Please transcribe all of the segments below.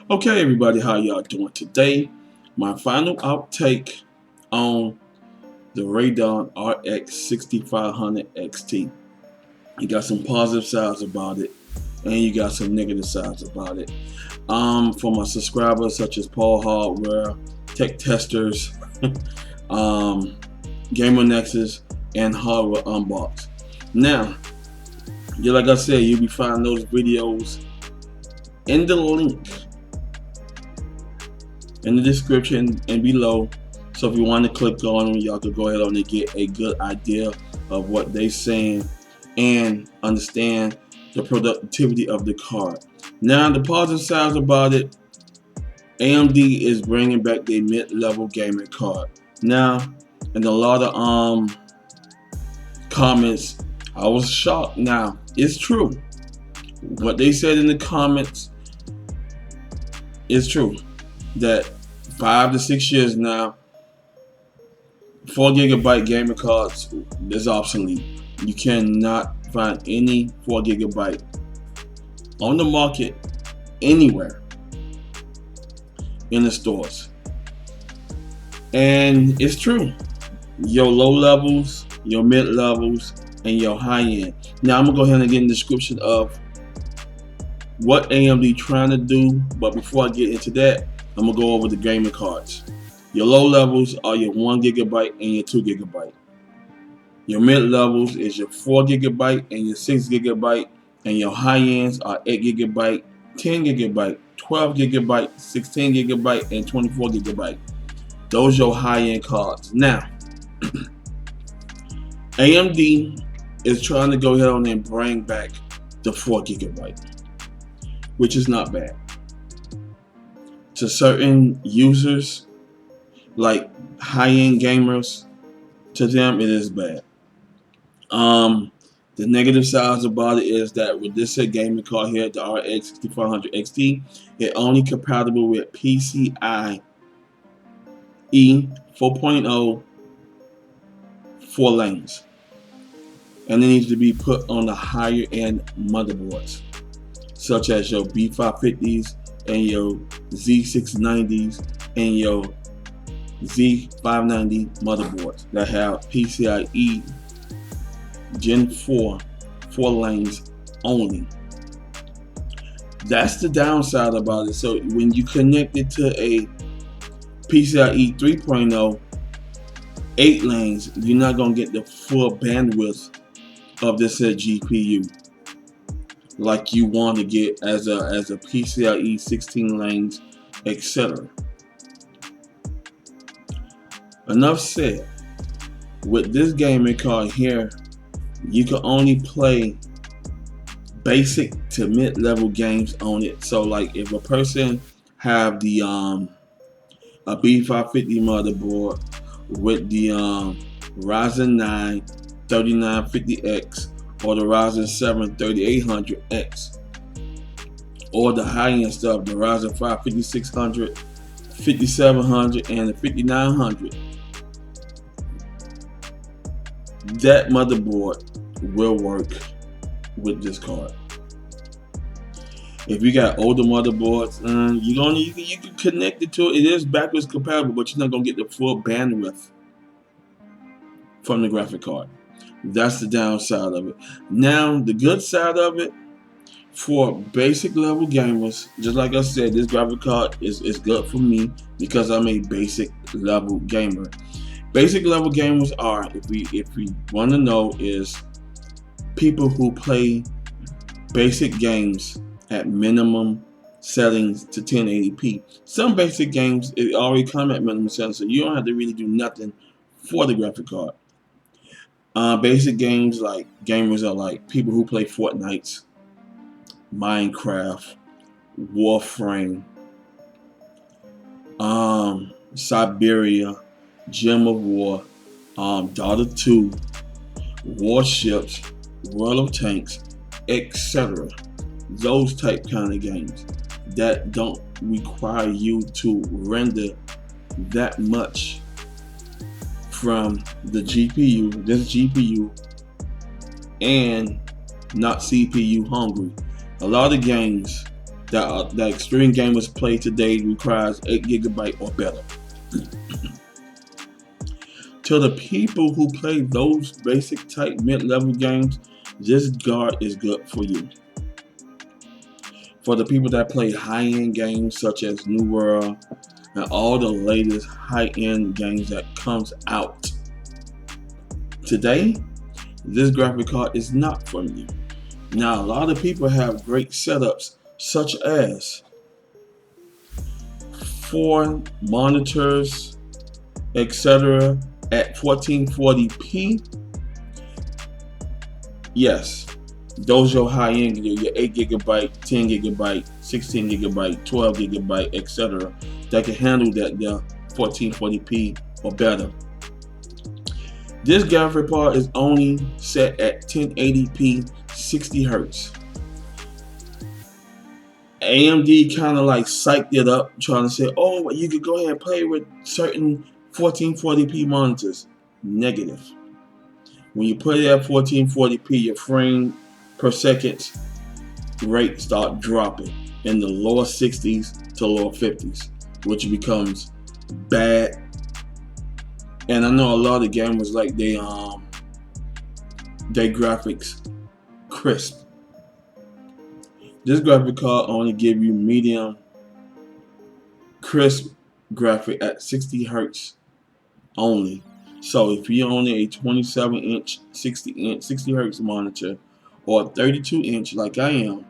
Okay, everybody, how y'all doing today? My final outtake on the Radeon RX 6500XT. You got some positive sides about it, and you got some negative sides about it. For my subscribers such as Paul Hardware, Tech Testers, Gamer Nexus, and Hardware Unbox. Now, yeah, like I said, you'll be finding those videos in the link in the description and below. So if you want to click on them, y'all can go ahead on and get a good idea of what they're saying and understand the productivity of the card. Now, the positive sides about it, AMD is bringing back their mid-level gaming card. Now, in a lot of comments, I was shocked. Now, it's true. What they said in the comments is true. That 5 to 6 years now, 4 GB gaming cards is obsolete. You cannot find any 4 GB on the market anywhere in the stores. And it's true. Your low levels, your mid levels, and your high end. Now I'm gonna go ahead and get in the description of what AMD trying to do, but before I get into that, I'm gonna go over the gaming cards. Your low levels are your 1 GB and your 2 GB. Your mid levels is your 4 GB and your 6 GB, and your high ends are 8 GB, 10 GB, 12 GB, 16 GB, and 24 GB. Those are your high end cards. Now, AMD is trying to go ahead on and bring back the 4 GB, which is not bad. To certain users, like high-end gamers, to them it is bad. The negative sides about it is that with this gaming card here, the RX 6500XT, it only compatible with PCIe 4.0 4 lanes, and it needs to be put on the higher end motherboards, such as your B550s and your Z690s and your Z590 motherboards that have PCIe Gen 4 4 lanes only. That's the downside about it. So when you connect it to a PCIe 3.0 8 lanes, you're not going to get the full bandwidth of this GPU like you want to get as a PCIe 16 lanes, etc. Enough said. With this gaming card here, you can only play basic to mid-level games on it. So like if a person have the a B550 motherboard with the Ryzen 9 3950X or the Ryzen 7 3800X, or the high-end stuff, the Ryzen 5 5600, 5700, and the 5900, that motherboard will work with this card. If you got older motherboards, you can connect it to it. It is backwards compatible, but you're not gonna get the full bandwidth from the graphic card. That's the downside of it. Now, the good side of it, for basic level gamers, just like I said, this graphic card is good for me because I'm a basic level gamer. Basic level gamers are, if we want to know, is people who play basic games at minimum settings to 1080p. Some basic games, it already come at minimum settings, so you don't have to really do nothing for the graphic card. Basic games like gamers are like people who play Fortnite, Minecraft, Warframe, Siberia, Gem of War, Dota 2, Warships, World of Tanks, etc. Those type kind of games that don't require you to render that much from the GPU, this GPU, and not CPU hungry. A lot of games that extreme gamers play today requires 8 GB or better. To the people who play those basic type mid-level games, this card is good for you. For the people that play high-end games such as New World and all the latest high-end games that comes out today, this graphic card is not for you. Now, a lot of people have great setups such as 4 monitors, etc. at 1440p. Yes, those are your high-end, your 8 GB, 10 GB, 16 GB, 12 GB, etc. that can handle that 1440p or better. This graphic card is only set at 1080p 60 Hz. AMD kind of like psyched it up, trying to say, oh, well, you could go ahead and play with certain 1440p monitors. Negative. When you put it at 1440p, your frame per second rate start dropping in the lower 60s to lower 50s, which becomes bad. And I know a lot of gamers like their graphics crisp. This graphic card only give you medium crisp graphic at 60 Hz only. So if you're only a 27-inch, 60 Hz monitor, or a 32-inch like I am,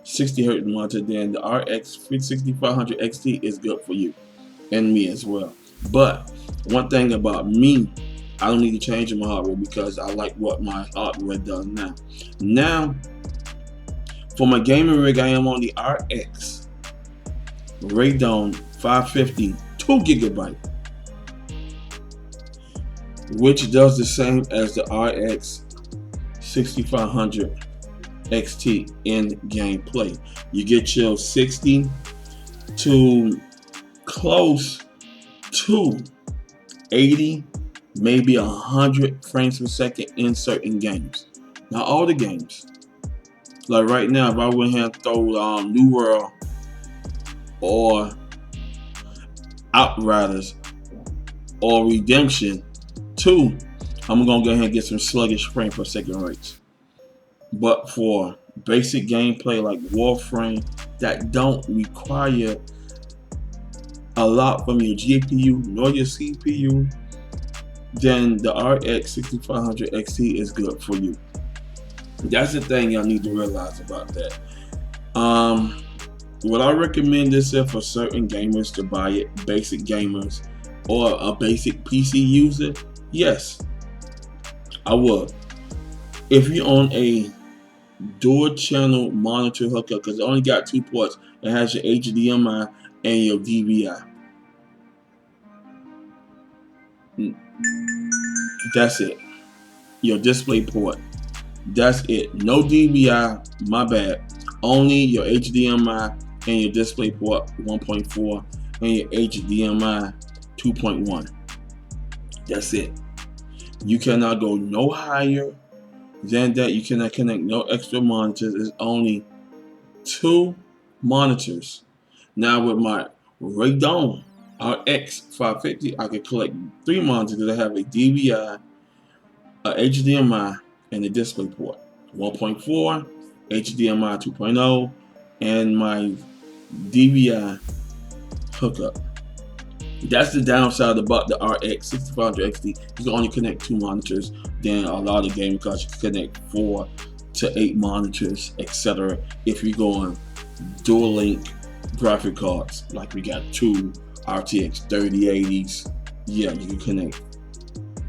60 Hz monitor, then the RX 6500XT is good for you, and me as well. But one thing about me, I don't need to change my hardware because I like what my hardware does now. Now, for my gaming rig, I am on the RX Radeon 550 2 GB, which does the same as the RX 6500 XT in gameplay. You get your 60 to close to 80, maybe 100 frames per second in certain games. Not all the games. Like right now, if I went here and throw New World or Outriders or Redemption 2, I'm gonna go ahead and get some sluggish frame per second rates. But for basic gameplay like Warframe that don't require a lot from your GPU nor your CPU, then the RX 6500 XT is good for you. That's the thing y'all need to realize about that. Would I recommend this for certain gamers to buy it, basic gamers or a basic PC user? Yes, I would. If you're on a dual channel monitor hookup, because it only got 2 ports, it has your HDMI and your DVI. That's it. Your display port. That's it. No DVI, my bad. Only your HDMI and your display port 1.4 and your HDMI 2.1. That's it. You cannot go no higher than that. You cannot connect no extra monitors. It's only 2 monitors. Now with my Radeon RX 550, I can collect 3 monitors that have a DVI, a HDMI, and a display port 1.4, HDMI 2.0, and my DVI hookup. That's the downside about the RX 6500 XT. You can only connect 2 monitors. Then a lot of gaming cards you can connect 4 to 8 monitors, etc. If you're going dual link graphic cards, like we got 2 RTX 3080s, yeah, you can connect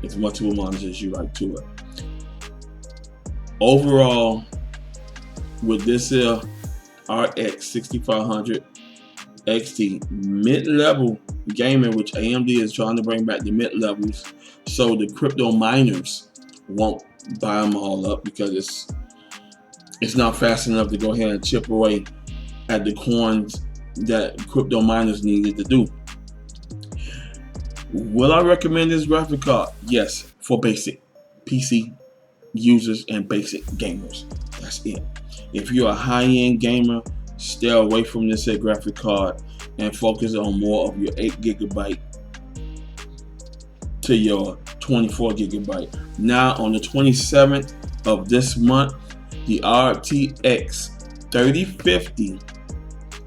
as much monitors as you like to it. Overall, with this RX 6500 XT mid-level gaming, which AMD is trying to bring back the mid-levels, so the crypto miners won't buy them all up because it's not fast enough to go ahead and chip away at the coins that crypto miners needed to do. Will I recommend this graphic card? Yes, for basic PC users and basic gamers. That's it. If you're a high-end gamer stay away from this graphic card and focus on more of your 8 GB to your 24 GB. Now on the 27th of this month, the RTX 3050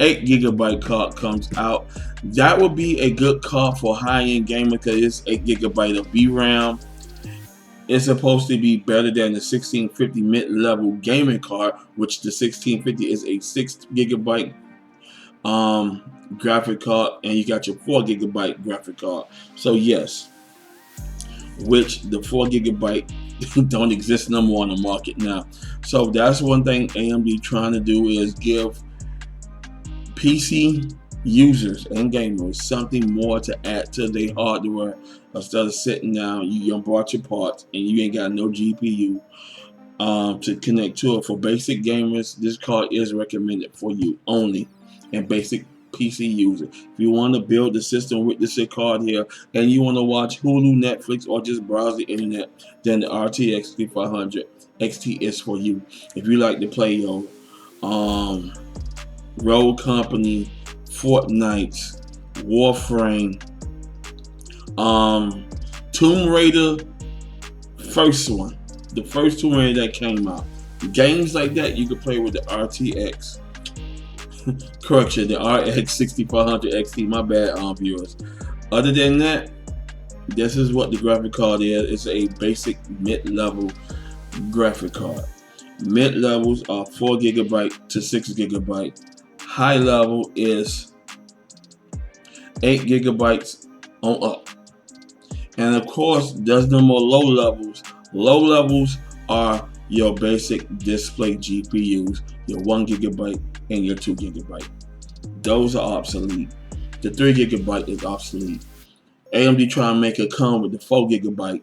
8 GB card comes out. That would be a good card for high-end gaming because it's 8 GB of VRAM. It's supposed to be better than the 1650 mid-level gaming card, which the 1650 is a 6 GB graphic card, and you got your 4 GB graphic card. So yes, which the 4 GB don't exist no more on the market now. So that's one thing AMD trying to do, is give PC users and gamers something more to add to their hardware. Instead of sitting down, you done bought your parts and you ain't got no GPU to connect to it. For basic gamers, this card is recommended for you only, and basic PC users. If you want to build the system with this card here and you want to watch Hulu, Netflix, or just browse the internet, then the RTX 6500 XT is for you. If you like to play your Road Company, Fortnite, Warframe, Tomb Raider, first one, the first Tomb Raider that came out, games like that, you can play with the RTX. Correction, the RX 6500 XT. My bad, viewers. Other than that, this is what the graphic card is. It's a basic mid-level graphic card. Mid levels are 4 GB to 6 GB. High level is 8 GB on up. And of course, there's no more low levels. Low levels are your basic display GPUs, your 1 GB and your 2 GB. Those are obsolete. The 3 GB is obsolete. AMD trying to make it come with the 4 GB.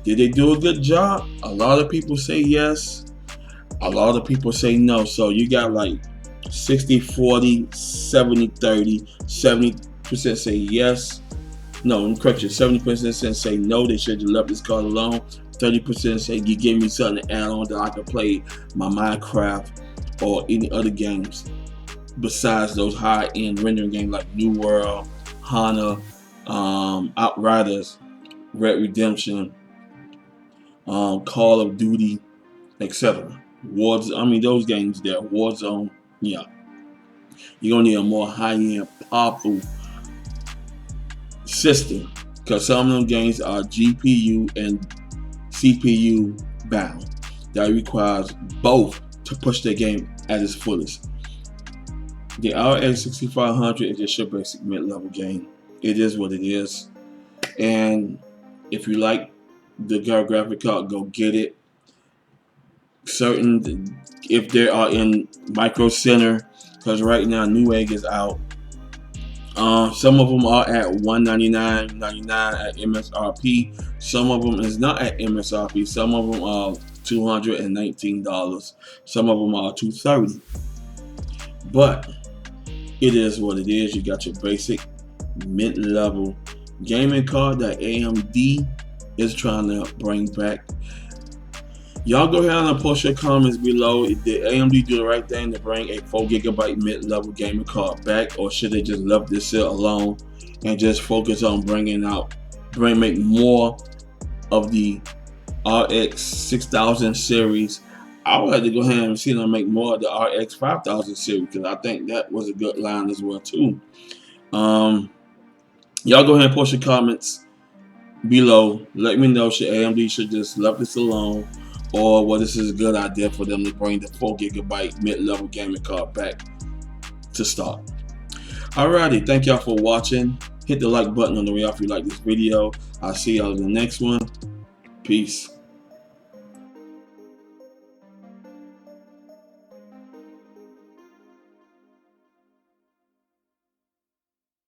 Did they do a good job? A lot of people say yes. A lot of people say no. So you got like 60-40, 70-30. 70% say yes. No, correction. 70% say no. They should have left this card alone. 30% say you give me something to add on that I can play my Minecraft or any other games besides those high-end rendering games like New World, Hana, Outriders, Red Redemption, Call of Duty, etc. Warzone, I mean those games there. Warzone, yeah. You're gonna need a more high-end, powerful system because some of them games are GPU and CPU bound. That requires both to push the game at its fullest. The RX 6500 is just your basic mid-level game. It is what it is, and if you like the graphic card, go get it. Certain, if they are in Micro Center, because right now Newegg is out. Some of them are at $199.99 at MSRP. Some of them is not at MSRP. Some of them are $219. Some of them are $230. But it is what it is. You got your basic mid-level gaming card that AMD is trying to bring back. Y'all go ahead and post your comments below. Did AMD do the right thing to bring a 4 GB mid-level gaming card back, or should they just left this shit alone and just focus on make more of the RX 6000 series? I would have to go ahead and see them make more of the RX 5000 series because I think that was a good line as well too. Y'all go ahead and post your comments below. Let me know, should AMD should just left this alone, or what this is a good idea for them to bring the 4 GB mid-level gaming card back to start. Alrighty, thank y'all for watching. Hit the like button on the way out if you like this video. I'll see y'all in the next one. Peace.